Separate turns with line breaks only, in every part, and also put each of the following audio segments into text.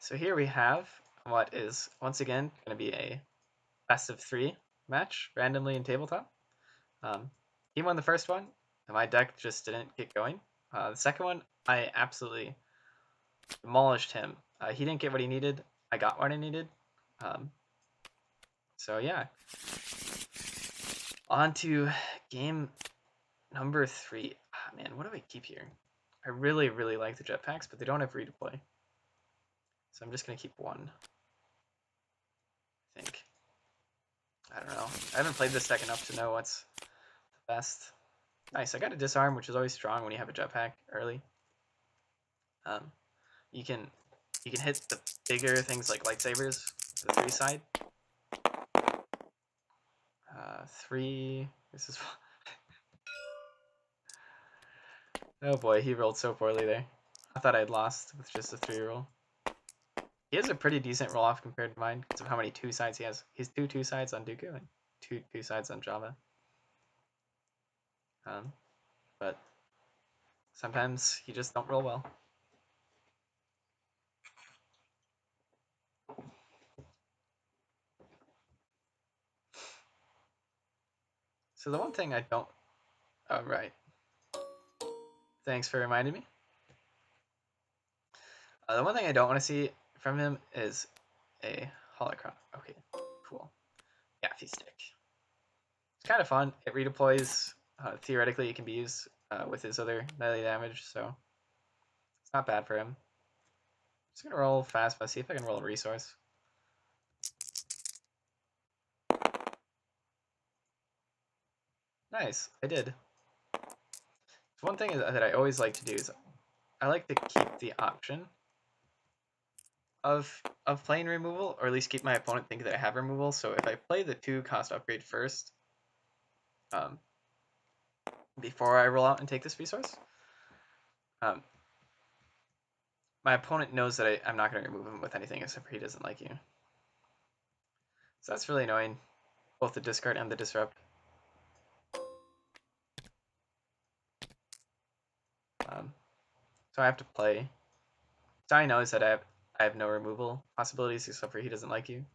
So here we have what is once again going to be a best of 3 match randomly in tabletop. He won the first one, and my deck just didn't get going. The second one, I absolutely demolished him. He didn't get what he needed. I got what I needed. So yeah, on to game number 3. Ah, man, what do I keep here? I really like the jetpacks, but they don't have redeploy. So I'm just going to keep one. I think. I don't know. I haven't played this deck enough to know what's the best. Nice, I got a disarm, which is always strong when you have a jetpack early. You can hit the bigger things like lightsabers, the 3 side. 3. This is. Oh boy, he rolled so poorly there. I thought I'd lost with just a 3 roll. He has a pretty decent roll off compared to mine because of how many 2 sides he has. He's 2 sides on Dooku and 2 sides on Jabba. But sometimes he just don't roll well. So the one thing I don't. Oh right. Thanks for reminding me. The one thing I don't want to see from him is a holocron. Okay, cool. Gaffy stick. It's kind of fun. It redeploys. Theoretically, it can be used with his other melee damage, so it's not bad for him. Just gonna roll fast, but see if I can roll a resource. Nice, I did. One thing that I always like to do is I like to keep the option of playing removal, or at least keep my opponent think that I have removal. So if I play the 2 cost upgrade first, before I roll out and take this resource, my opponent knows that I'm not going to remove him with anything except for he doesn't like you. So that's really annoying, both the discard and the disrupt. So I have to play. So I knows that I have no removal possibilities except for he doesn't like you.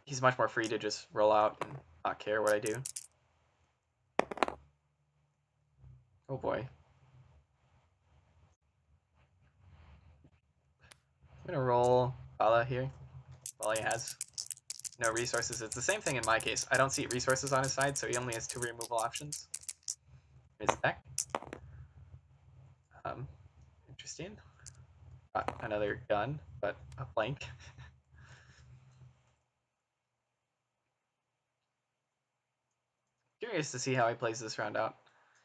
He's much more free to just roll out and not care what I do. Oh boy. I'm gonna roll Bala here while he has no resources. It's the same thing in my case. I don't see resources on his side, so he only has 2 removal options in his deck. Interesting. Got another gun, but a blank. Curious to see how he plays this round out.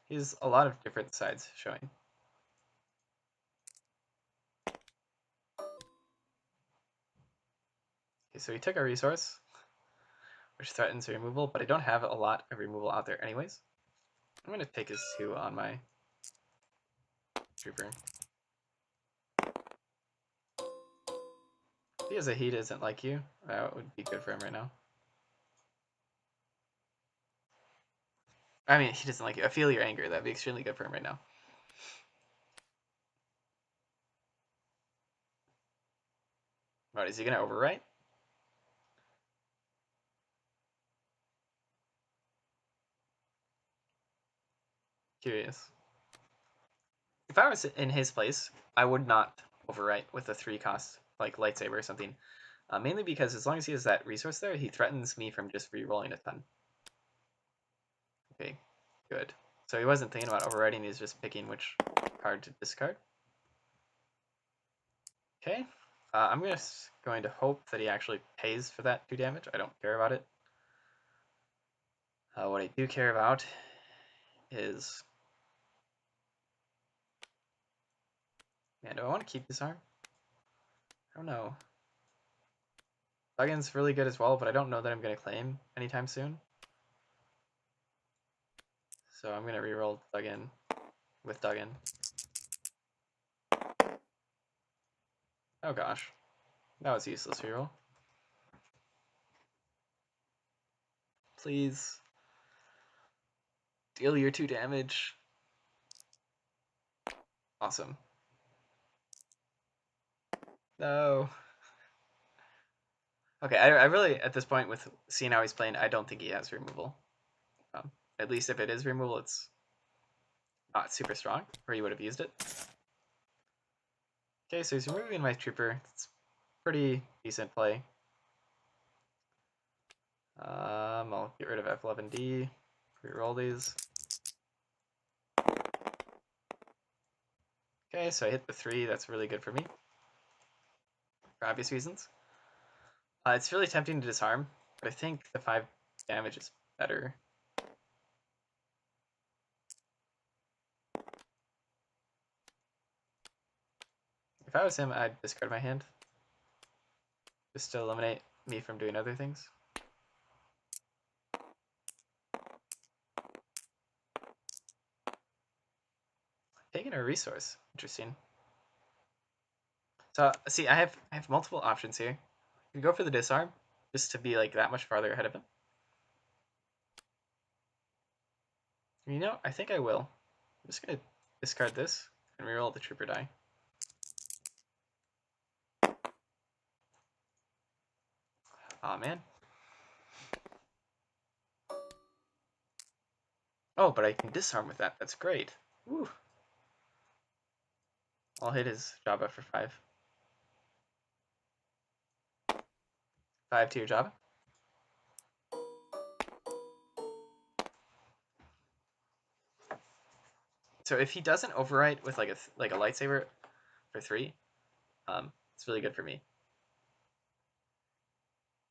He has a lot of different sides showing. Okay, so he took a resource, which threatens removal, but I don't have a lot of removal out there anyways. I'm going to take his 2 on my trooper. If he has a he doesn't like you, that would be good for him right now. I mean, he doesn't like you. I feel your anger. That'd be extremely good for him right now. What, is he going to overwrite? Curious. If I was in his place, I would not overwrite with a 3 cost, like lightsaber or something. Mainly because as long as he has that resource there, he threatens me from just re-rolling a ton. Okay, good. So he wasn't thinking about overwriting, he's just picking which card to discard. Okay, I'm just going to hope that he actually pays for that 2 damage. I don't care about it. What I do care about is... Man, do I want to keep this arm? I don't know. Duggan's really good as well, but I don't know that I'm going to claim anytime soon. So I'm going to reroll Duggan with Duggan. Oh gosh. That was useless reroll. Please. Deal your 2 damage. Awesome. No. Okay, I really, at this point, with seeing how he's playing, I don't think he has removal. At least if it is removal, it's not super strong, or he would have used it. Okay, so he's removing my trooper. It's pretty decent play. I'll get rid of F11D, reroll these. Okay, so I hit the 3. That's really good for me, for obvious reasons. It's really tempting to disarm, but I think the 5 damage is better. If I was him, I'd discard my hand, just to eliminate me from doing other things. Taking a resource, interesting. So see, I have multiple options here. You go for the disarm, just to be like that much farther ahead of him. You know, I think I will. I'm just gonna discard this and reroll the trooper die. Aw, man. Oh, but I can disarm with that. That's great. Woo. I'll hit his Jabba for 5. 5 to your Jabba. So if he doesn't overwrite with like a lightsaber for 3, it's really good for me.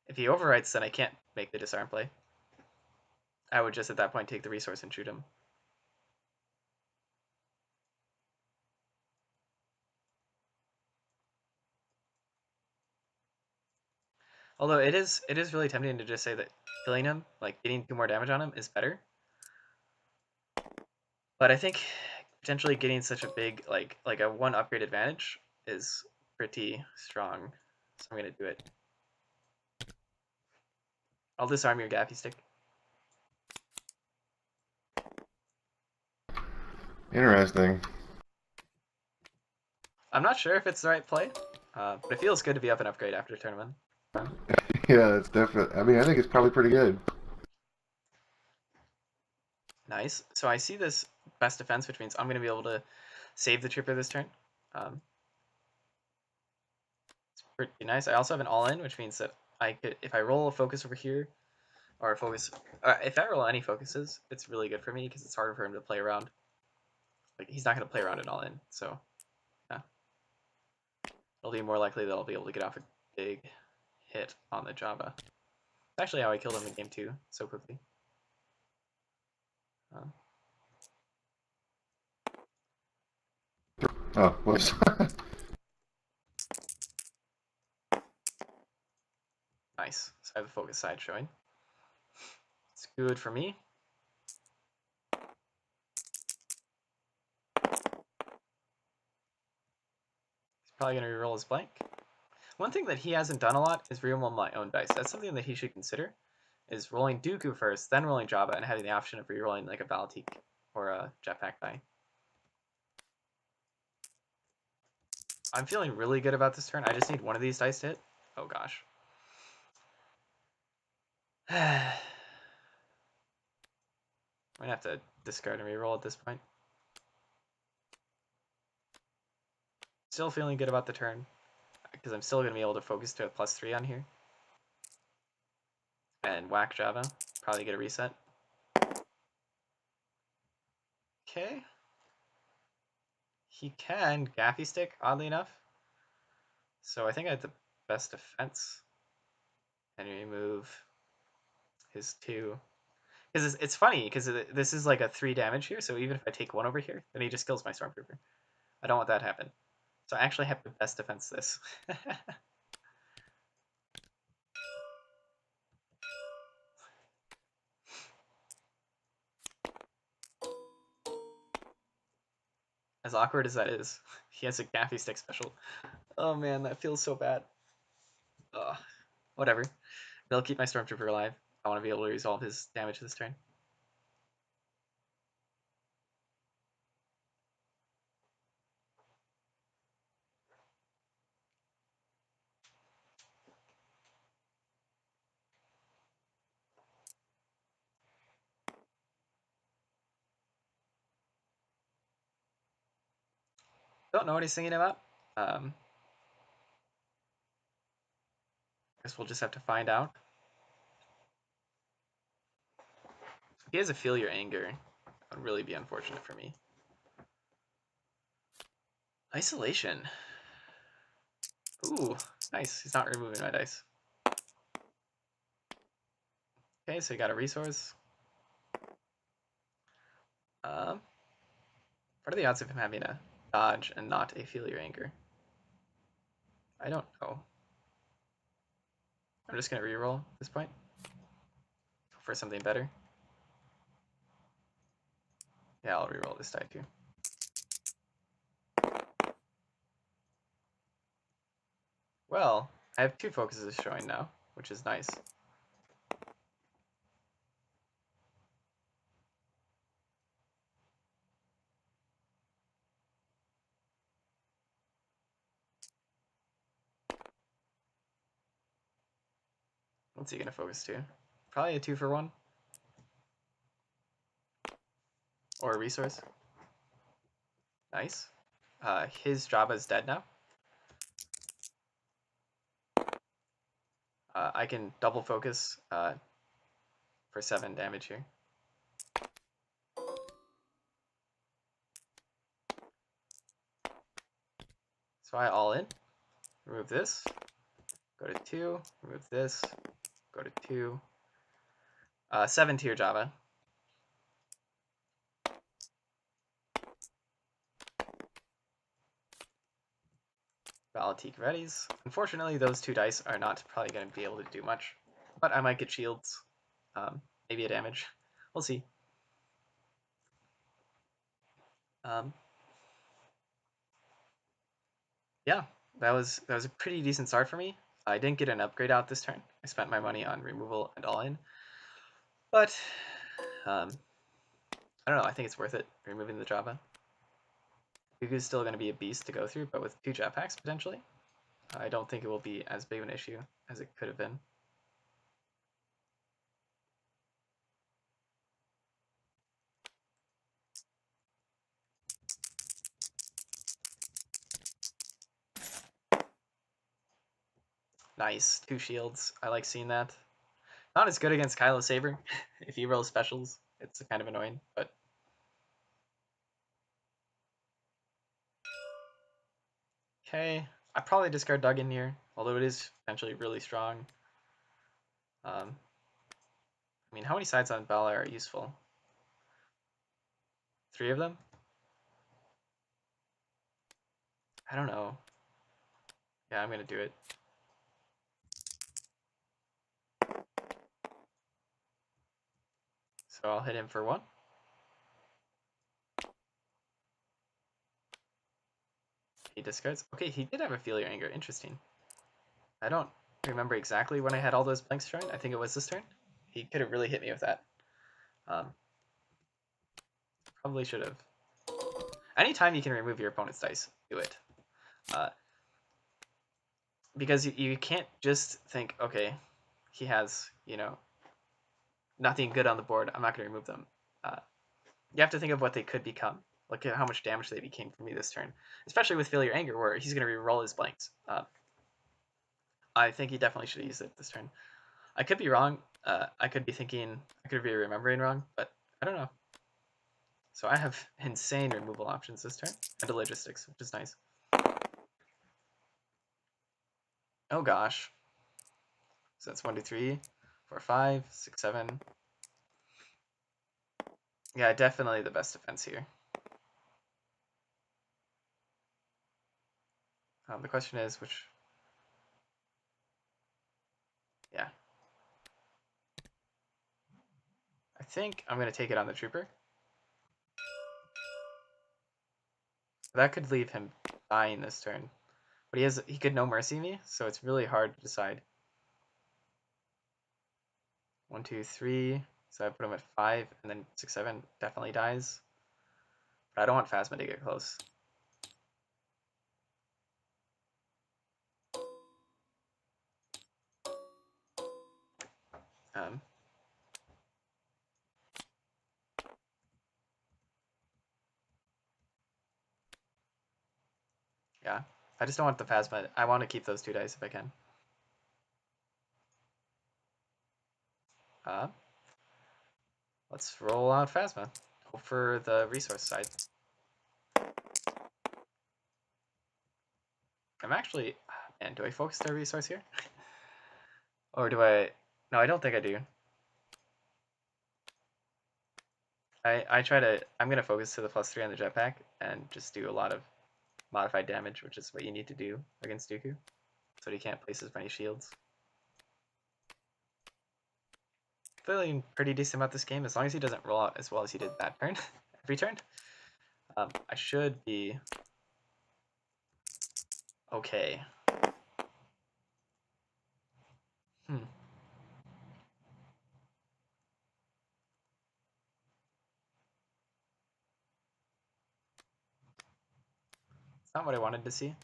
If he overwrites, then I can't make the disarm play. I would just at that point take the resource and shoot him. Although it is really tempting to just say that killing him, like getting 2 more damage on him, is better. But I think potentially getting such a big like a 1 upgrade advantage is pretty strong. So I'm gonna do it. I'll disarm your gaffy stick.
Interesting.
I'm not sure if it's the right play, but it feels good to be up an upgrade after the tournament.
Yeah, it's definitely. I mean, I think it's probably pretty good.
Nice. So I see this best defense, which means I'm going to be able to save the trooper this turn. It's pretty nice. I also have an all-in, which means that I could, if I roll a focus over here, or a focus, if I roll any focuses, it's really good for me because it's harder for him to play around. Like he's not going to play around an all-in, so yeah, it'll be more likely that I'll be able to get off a big hit on the Jabba. It's actually how I killed him in game 2 so quickly.
Oh, whoops.
Nice. So I have a focus side showing. It's good for me. He's probably going to reroll his blank. One thing that he hasn't done a lot is reroll my own dice. That's something that he should consider, is rolling Dooku first, then rolling Jabba, and having the option of rerolling like a Balatik or a Jetpack die. I'm feeling really good about this turn. I just need one of these dice to hit. Oh gosh. I'm gonna have to discard and reroll at this point. Still feeling good about the turn, because I'm still gonna be able to focus to a +3 on here. And whack Jabba. Probably get a reset. Okay. He can Gaffy Stick, oddly enough. So I think I have the best defense. And remove his 2. Because it's funny, because this is like a 3 damage here, so even if I take 1 over here, then he just kills my Stormtrooper. I don't want that to happen. So I actually have the best defense this. As awkward as that is, he has a Gaffy Stick special. Oh man, that feels so bad. Ugh. Whatever. They'll keep my Stormtrooper alive. I want to be able to resolve his damage this turn. Don't know what he's thinking about. Guess we'll just have to find out. If he has a feel your anger, that would really be unfortunate for me. Isolation. Ooh, nice. He's not removing my dice. Okay, so he got a resource. What are the odds of him having a dodge and not a feel your anger? I don't know. I'm just gonna reroll at this point for something better. Yeah, I'll reroll this die too. Well, I have 2 focuses showing now, which is nice. What's he gonna focus to? Probably a 2 for 1. Or a resource. Nice. His Jabba is dead now. I can double focus for 7 damage here. So I all in. Remove this. Go to 2. Remove this. Go to 2. 7 tier Jabba. Balatique readies. Unfortunately, those 2 dice are not probably going to be able to do much. But I might get shields. Maybe a damage. We'll see. Yeah, that was a pretty decent start for me. I didn't get an upgrade out this turn. I spent my money on removal and all in. But I don't know. I think it's worth it removing the Jabba. Dooku's still going to be a beast to go through, but with 2 jetpacks potentially, I don't think it will be as big of an issue as it could have been. Nice, 2 shields. I like seeing that. Not as good against Kylo Saber. If he rolls specials, it's kind of annoying, but okay. I probably discard Duggan here, although it is potentially really strong. I mean, how many sides on Bala are useful? 3 of them? I don't know. Yeah, I'm gonna do it. So I'll hit him for 1. He discards. Okay, he did have a Feel Your Anger. Interesting. I don't remember exactly when I had all those blanks showing. I think it was this turn. He could have really hit me with that. Probably should have. Anytime you can remove your opponent's dice, do it. Because you can't just think, okay, he has, nothing good on the board. I'm not going to remove them. You have to think of what they could become. Look at how much damage they became for me this turn. Especially with Feel Your Anger, where he's going to re-roll his blanks. I think he definitely should have used it this turn. I could be wrong. I could be remembering wrong, but I don't know. So I have insane removal options this turn, and a logistics, which is nice. Oh gosh. So that's 1, 2, 3, 4, 5, 6, 7. Yeah, definitely the best defense here. The question is which. Yeah. I think I'm going to take it on the trooper. That could leave him dying this turn. But he could no mercy me, so it's really hard to decide. 1, 2, 3. So I put him at 5, and then 6, 7 definitely dies. But I don't want Phasma to get close. Yeah. I just don't want the Phasma. I want to keep those 2 dice if I can. Let's roll out Phasma. Hope for the resource side. I'm actually... Man, do I focus the resource here? Or do I... No, I don't think I do. I try to... I'm going to focus to the +3 on the jetpack and just do a lot of modified damage, which is what you need to do against Dooku. So he can't place as many shields. Feeling pretty decent about this game, as long as he doesn't roll out as well as he did that turn, every turn. I should be okay. It's not what I wanted to see,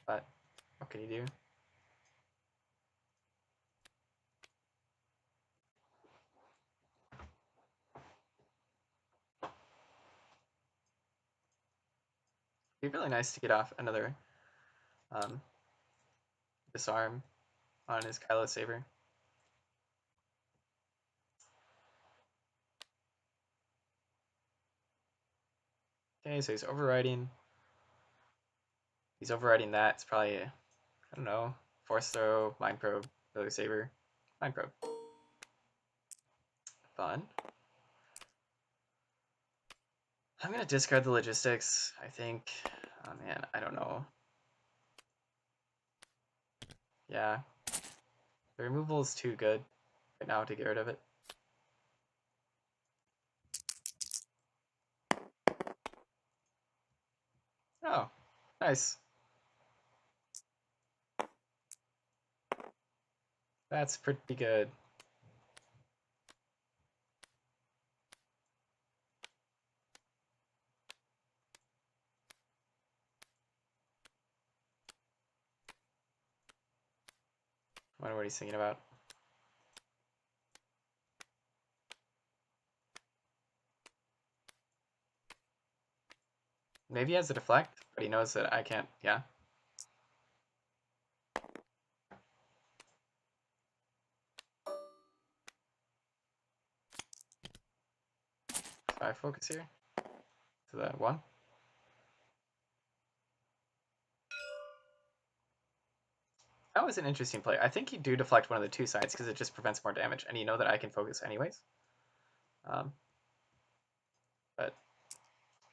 but what can you do? It'd be really nice to get off another disarm on his Kylo Saber. Okay, so he's overriding. He's overriding that. It's probably, I don't know, Force Throw, Mind Probe, Kylo Saber, Mind Probe. Fun. I'm gonna discard the logistics, I think. Oh man, I don't know. Yeah. The removal is too good right now to get rid of it. Oh, nice. That's pretty good. I wonder what he's thinking about. Maybe he has a deflect, but he knows that I can't. Yeah. So I focus here to the 1. That was an interesting play. I think you do deflect one of the 2 sides because it just prevents more damage, and you know that I can focus anyways. But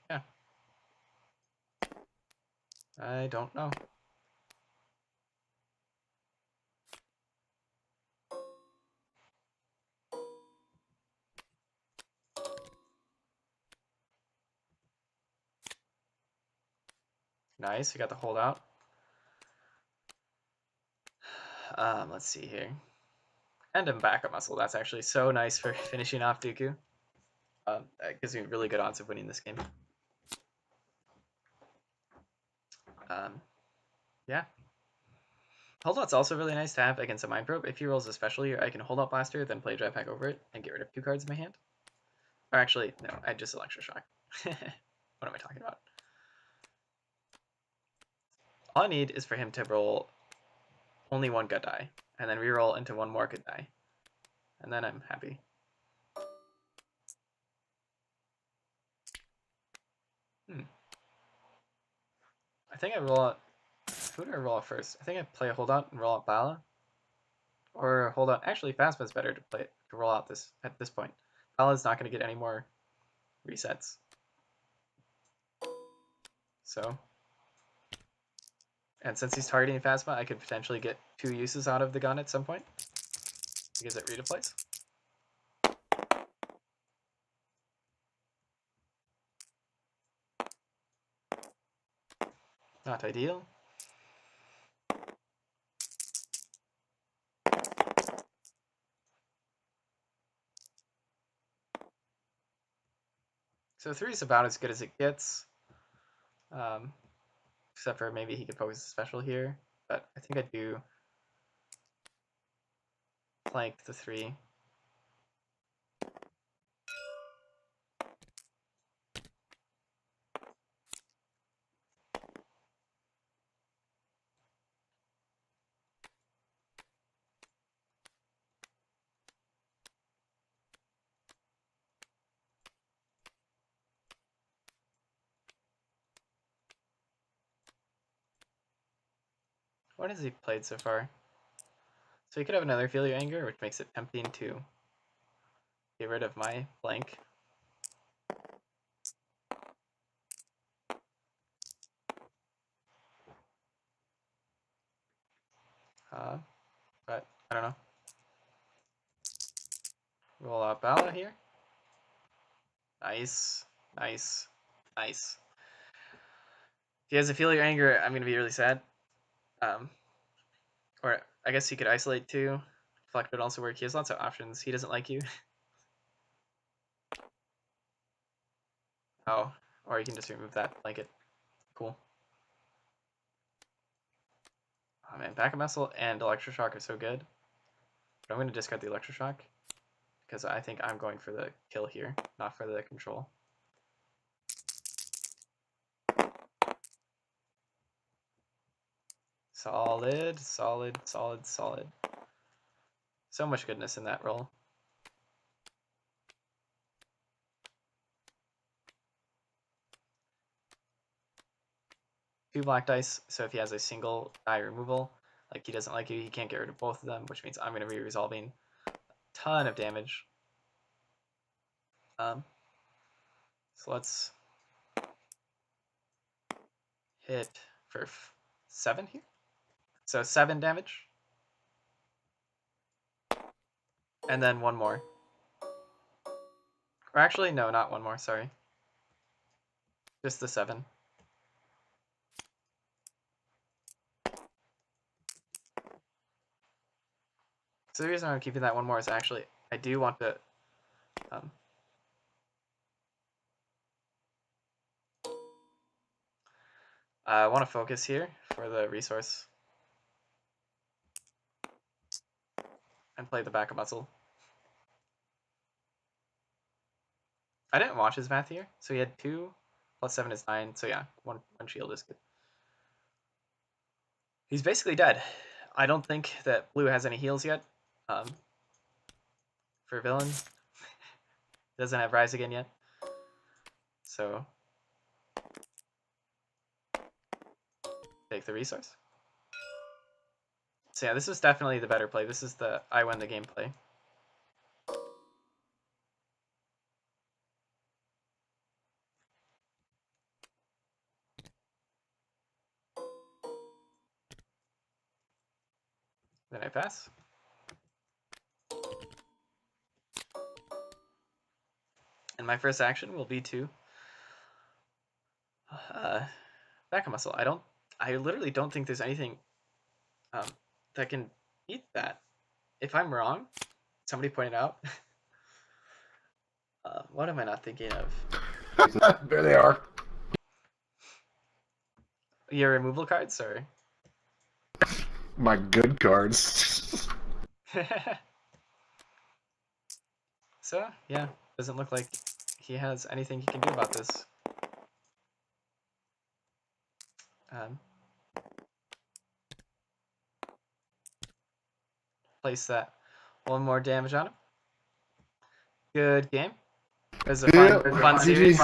yeah, I don't know. Nice, we got the holdout. Let's see here. And a backup muscle. That's actually so nice for finishing off Dooku. That gives me really good odds of winning this game. Yeah. Holdout's also really nice to have against a Mind Probe. If he rolls a special here, I can Holdout Blaster, then play Jetpack over it, and get rid of 2 cards in my hand. Or actually, no, I just Electroshock. What am I talking about? All I need is for him to roll only 1 good die, and then reroll into 1 more good die. And then I'm happy. I think I roll out... Who do I roll out first? I think I play a holdout and roll out Bala. Or hold on. Actually, Phasma's better to roll out this at this point. Bala's not going to get any more resets. So, and since he's targeting Phasma, I could potentially get 2 uses out of the gun at some point because it redeploys. Not ideal. So 3 is about as good as it gets. Except for maybe he could focus a special here. But I think I do flank the 3. What has he played so far? So he could have another Feel Your Anger, which makes it tempting to get rid of my blank. But I don't know. Roll out Bala here. Nice, nice, nice. If he has a Feel Your Anger, I'm gonna be really sad. Or I guess he could isolate too. Deflect would also work. He has lots of options. He doesn't like you. Oh, or you can just remove that blanket. Cool. Oh man, Backup Muscle and Electroshock are so good. But I'm going to discard the Electroshock because I think I'm going for the kill here, not for the control. Solid, solid, solid, solid. So much goodness in that roll. Two black dice, so if he has a single die removal, like he doesn't like you, he can't get rid of both of them, which means I'm going to be resolving a ton of damage. So let's hit for 7 here. So 7 damage. And then one more. Or actually, no, not one more, sorry. Just the 7. So the reason I'm keeping that one more is actually, I do want to I want to focus here for the resource and play the Backup Muscle. I didn't watch his math here, so he had 2 plus 7 is 9. So yeah, one shield is good. He's basically dead. I don't think that blue has any heals yet. For villain, doesn't have Rise Again yet. So take the resource. So yeah, this is definitely the better play. This is the I win the game play. Then I pass. And my first action will be to Backup Muscle. I literally don't think there's anything that can beat that. If I'm wrong, somebody point it out. What am I not thinking of?
There they are.
Your removal cards, or
My good cards.
so yeah, doesn't look like he has anything he can do about this. Place that one more damage on him. Good game. It was a fun series.